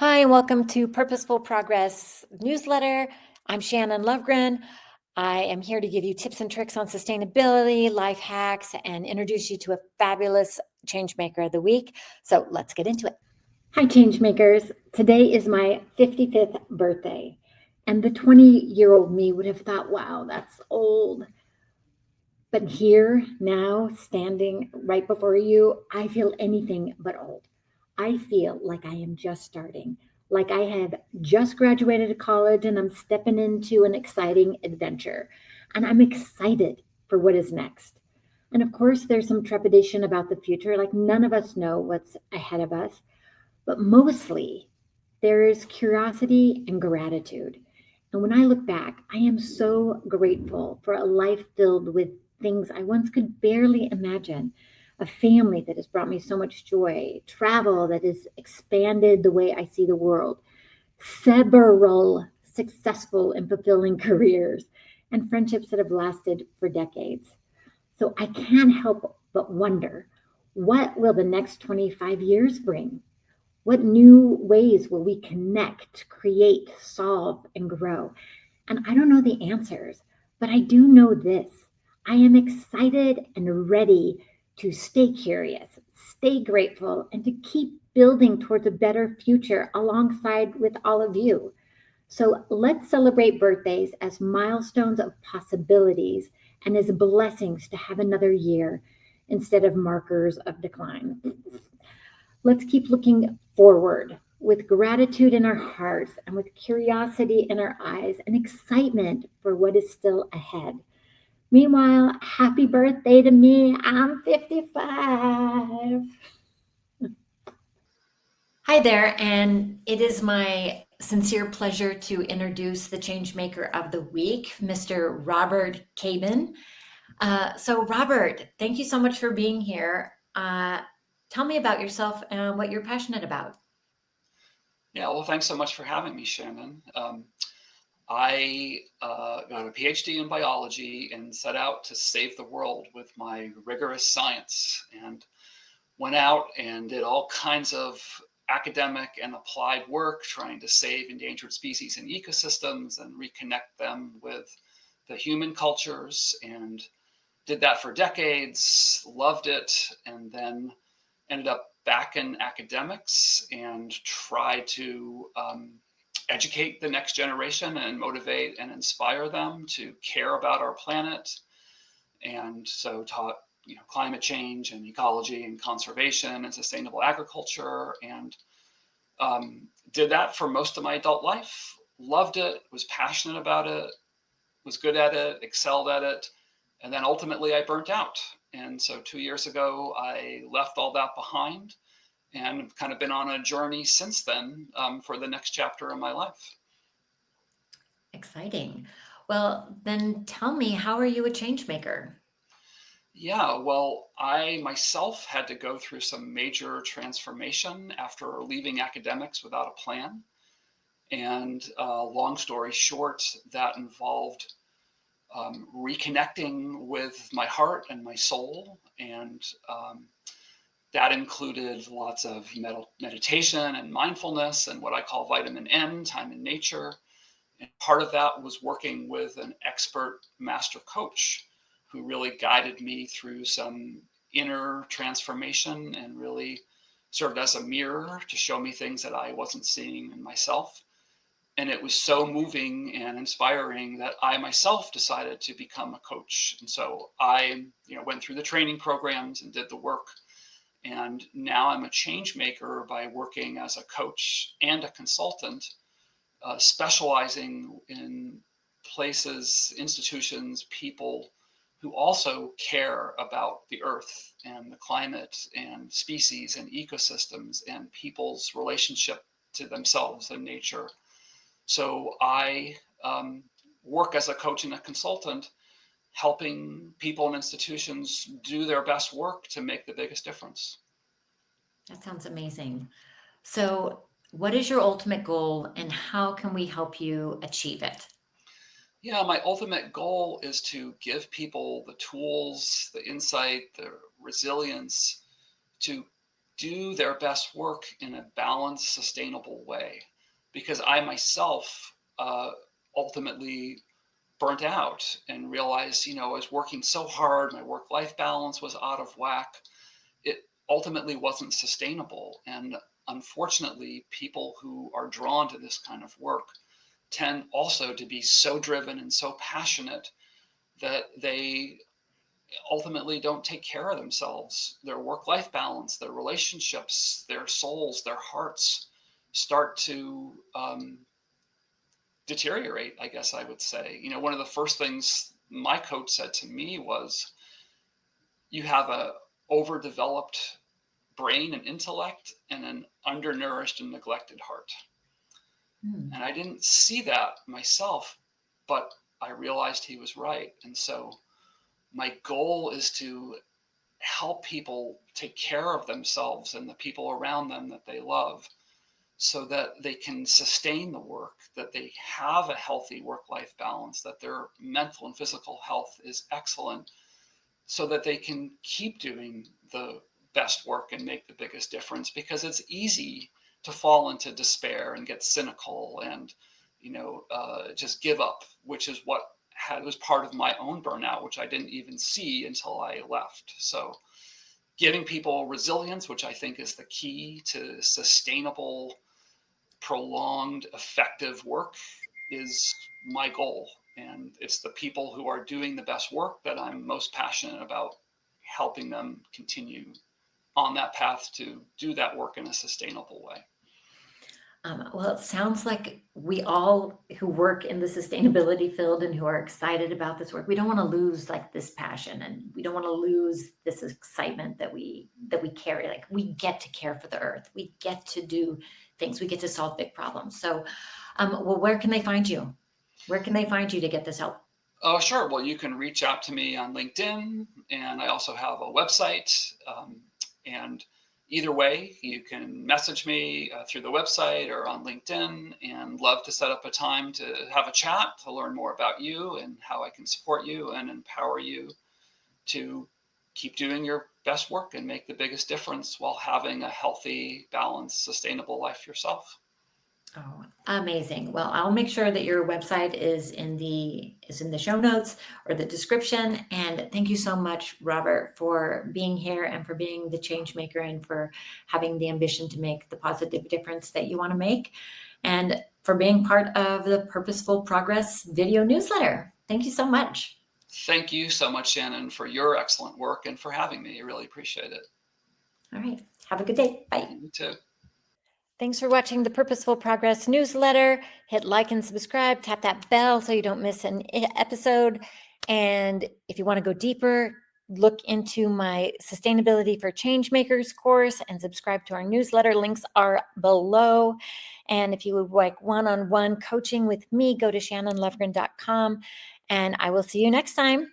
Hi, and welcome to Purposeful Progress newsletter. I'm Shannon Lovegren. I am here to give you tips and tricks on sustainability, life hacks, and introduce you to a fabulous change maker of the week. So let's get into it. Hi, change makers. Today is my 55th birthday, and the 20-year-old me would have thought, wow, that's old. But here, now, standing right before you, I feel anything but old. I feel like I am just starting, like I have just graduated college and I'm stepping into an exciting adventure. And I'm excited for what is next. And of course, there's some trepidation about the future, like none of us know what's ahead of us. But mostly, there is curiosity and gratitude. And when I look back, I am so grateful for a life filled with things I once could barely imagine. A family that has brought me so much joy, travel that has expanded the way I see the world, several successful and fulfilling careers, and friendships that have lasted for decades. So I can't help but wonder, what will the next 25 years bring? What new ways will we connect, create, solve, and grow? And I don't know the answers, but I do know this. I am excited and ready to stay curious, stay grateful, and to keep building towards a better future alongside with all of you. So let's celebrate birthdays as milestones of possibilities and as blessings to have another year instead of markers of decline. Let's keep looking forward with gratitude in our hearts and with curiosity in our eyes and excitement for what is still ahead. Meanwhile, happy birthday to me. I'm 55. Hi there, and it is my sincere pleasure to introduce the changemaker of the week, Mr. Robert Cabin. So, Robert, thank you so much for being here. Tell me about yourself and what you're passionate about. Yeah, well, thanks so much for having me, Shannon. I got a PhD in biology and set out to save the world with my rigorous science, and went out and did all kinds of academic and applied work trying to save endangered species and ecosystems and reconnect them with the human cultures, and did that for decades, loved it, and then ended up back in academics and tried to educate the next generation and motivate and inspire them to care about our planet. And so taught climate change and ecology and conservation and sustainable agriculture, and did that for most of my adult life. Loved it, was passionate about it, was good at it, excelled at it, and then ultimately I burnt out. And so 2 years ago, I left all that behind and have kind of been on a journey since then for the next chapter in my life. Exciting. Well, then tell me, how are you a change maker? Yeah, well, I myself had to go through some major transformation after leaving academics without a plan. And long story short, that involved reconnecting with my heart and my soul. And that included lots of meditation and mindfulness and what I call vitamin N, time in nature. And part of that was working with an expert master coach who really guided me through some inner transformation and really served as a mirror to show me things that I wasn't seeing in myself. And it was so moving and inspiring that I myself decided to become a coach. And so I, went through the training programs and did the work. And now I'm a change maker by working as a coach and a consultant, specializing in places, institutions, people who also care about the earth and the climate and species and ecosystems and people's relationship to themselves and nature. So I work as a coach and a consultant, helping people and institutions do their best work to make the biggest difference. That sounds amazing. So, what is your ultimate goal and how can we help you achieve it? Yeah, my ultimate goal is to give people the tools, the insight, the resilience to do their best work in a balanced, sustainable way. Because I myself ultimately burnt out and realized, I was working so hard, my work-life balance was out of whack. It ultimately wasn't sustainable. And unfortunately, people who are drawn to this kind of work tend also to be so driven and so passionate that they ultimately don't take care of themselves. Their work-life balance, their relationships, their souls, their hearts start to deteriorate, I guess I would say. One of the first things my coach said to me was, you have a overdeveloped brain and intellect and an undernourished and neglected heart. Mm. And I didn't see that myself, but I realized he was right. And so my goal is to help people take care of themselves and the people around them that they love, so that they can sustain the work, that they have a healthy work-life balance, that their mental and physical health is excellent, so that they can keep doing the best work and make the biggest difference. Because it's easy to fall into despair and get cynical and just give up, which is what was part of my own burnout, which I didn't even see until I left. So giving people resilience, which I think is the key to sustainable, prolonged, effective work, is my goal. And it's the people who are doing the best work that I'm most passionate about helping them continue on that path to do that work in a sustainable way. Well, it sounds like we all who work in the sustainability field and who are excited about this work, we don't want to lose like this passion, and we don't want to lose this excitement that we carry. Like, we get to care for the earth, we get to do things, we get to solve big problems. So, well, where can they find you? Where can they find you to get this help? Oh, sure. Well, you can reach out to me on LinkedIn, and I also have a website. And either way, you can message me through the website or on LinkedIn, and love to set up a time to have a chat to learn more about you and how I can support you and empower you to keep doing your best work and make the biggest difference while having a healthy, balanced, sustainable life yourself. Oh, amazing. Well, I'll make sure that your website is in the show notes or the description. And thank you so much, Robert, for being here and for being the change maker and for having the ambition to make the positive difference that you want to make, and for being part of the Purposeful Progress video newsletter. Thank you so much. Thank you so much, Shannon, for your excellent work and for having me. I really appreciate it. All right. Have a good day. Bye. You too. Thanks for watching the Purposeful Progress newsletter. Hit like and subscribe, tap that bell so you don't miss an episode. And if you want to go deeper, look into my Sustainability for Changemakers course and subscribe to our newsletter. Links are below. And if you would like one-on-one coaching with me, go to shannonlovegren.com. And I will see you next time.